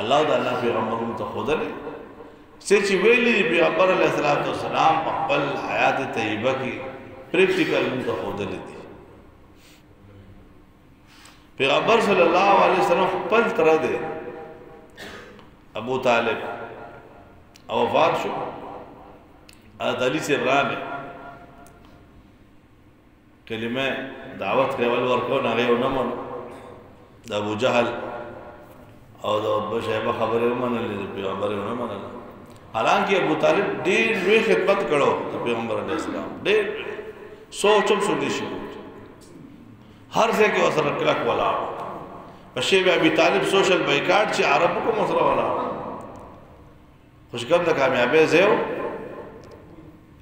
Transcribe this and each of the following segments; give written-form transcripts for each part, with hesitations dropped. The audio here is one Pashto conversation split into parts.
الله د الله پیغمبرونو ته خودلې چې ویلي پیغمبر علیه السلام په خپل حیات طیبه کې پریکټیکل موږ ته خودلې دي. پیغمبر صلی الله علیه وسلم خپل تر دې ابو طالب او وفات شو، حضرت علی سے راغی کلمه دعوت کول ورکو نه غو نه مون د ابو جهل او د ابو شیبه خبره ومنلې د پیغمبر نه منله. حالانکه ابو طالب ډېر لوی خدمت کړو د پیغمبر علیه السلام، ډېر سوچم سوچي شو هر ځای کې وسره کلک ولا په شیبه ابي طالب سوشل بایکاټ چې عربو کو مسره ولا خوشګم د کامیابی زیو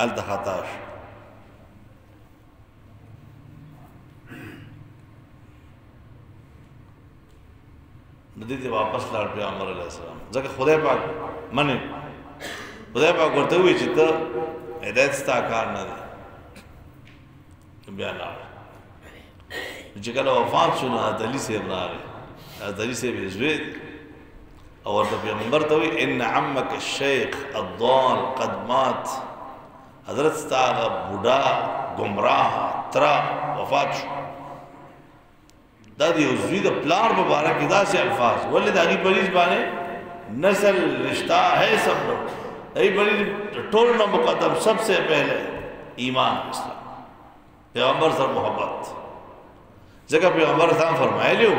التخطاش ندی ته واپس لاړ پیغمبر علیه السلام ځکه خدای پاک منه خدای پاک ورته وی چې ته هدایت ستا کار نه دی بیا لاړ. چې کله وفات شو نو حضرت علی صاحب راغی، حضرت علی صاحب یې زوی او ورته پیغمبر ته وی ان عمک الشیخ الضال قد مات، حضرت ستا بوډا گمراه ترا وفات شو. دا دی زوی د پلار مبارک داسې الفاظ ولې د هغې مریض باندې نسل رشتہ ہے سب لوگ هغې مریض ټول نه مقدم سب سے پہلے ایمان اسلام پیغمبر سره محبت. ځکه پیغمبر اسلام فرمایلی و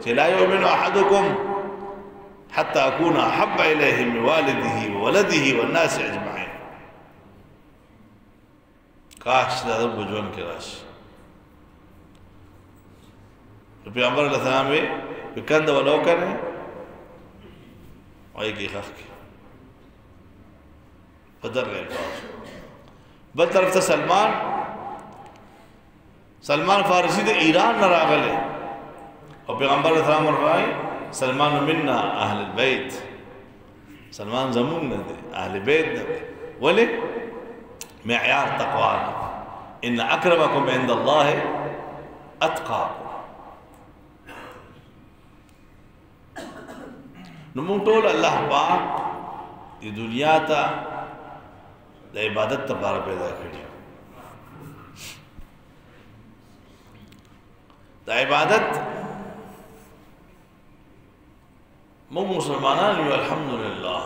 چې لا یؤمن احدکم حتى اكون احب الیه من والده وولده والناس اجمعین. کاش دا د ژوند کې راشي. پیغمبر علیہ السلام وی کند ولو کرے وای کی خخ کی بدر غیر فارس. بل طرف ته سلمان فارسی د ایران نه راغله او پیغمبر علیہ السلام ورغای سلمان منا اهل البيت، سلمان زمون نه دی اهل بیت نه دی. ولی معیار تقوا ان اکرمکم عند الله اتقاکم. نو مونږ ټول الله پاک د دنیا ته د عبادت لپاره پیدا کړي. د عبادت مونږ مسلمانان یو الحمدلله.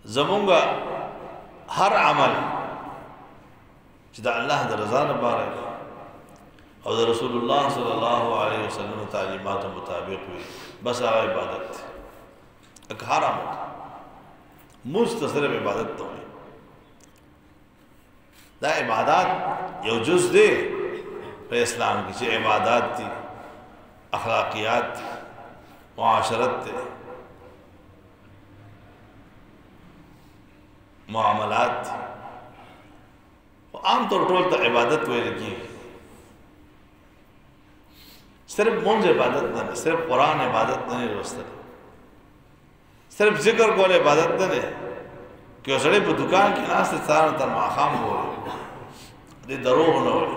زمونږ هر عمل چې د الله د رضا لپاره او د رسول الله صلی الله علیه وسلم تعلیمات مطابق وي بس هغه عبادت دی. هر عمل مستقر عبادت ته وي. دا عبادت یو جز دی په اسلام کې چې عبادت دي، اخلاقیات دي، معاشرت دي، معاملات دي. عام طور ټول ته عبادت ویل کېږي. صرف مونږ عبادت نه، صرف قرآن عبادت نه لوستل، صرف ذکر کول عبادت نه دی. که یو سړی په دکان کې ناست دی سهار تر ماښام ګوري، دی دروغ نه وایي،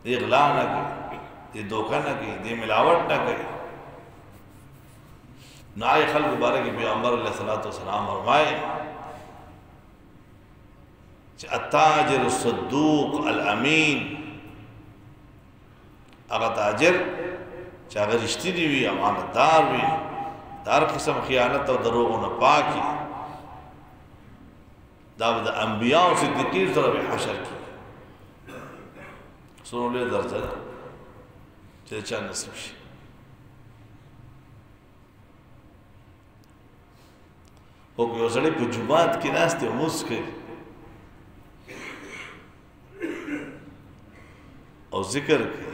دی غلا نه کوي، دی دوکه نه کوي، دی ملاوټ نه کوي. نو هغې خلکو باره کې پیغمبر علیه الصلاة والسلام فرمایي چې التاجر الصدوق الامین، هغه تاجر چې هغه رښتینی وي، امانتدار وي، د هر قسم خیانت او دروغو نه پاک وي، دا به د انبیاء او صدیقین سره به حشر کېږي. څومره لویه درجه ده چې د چا نصیب شي. خو که یو سړی په جومات کې ناست دی لمونځ کوي او ذکر کوي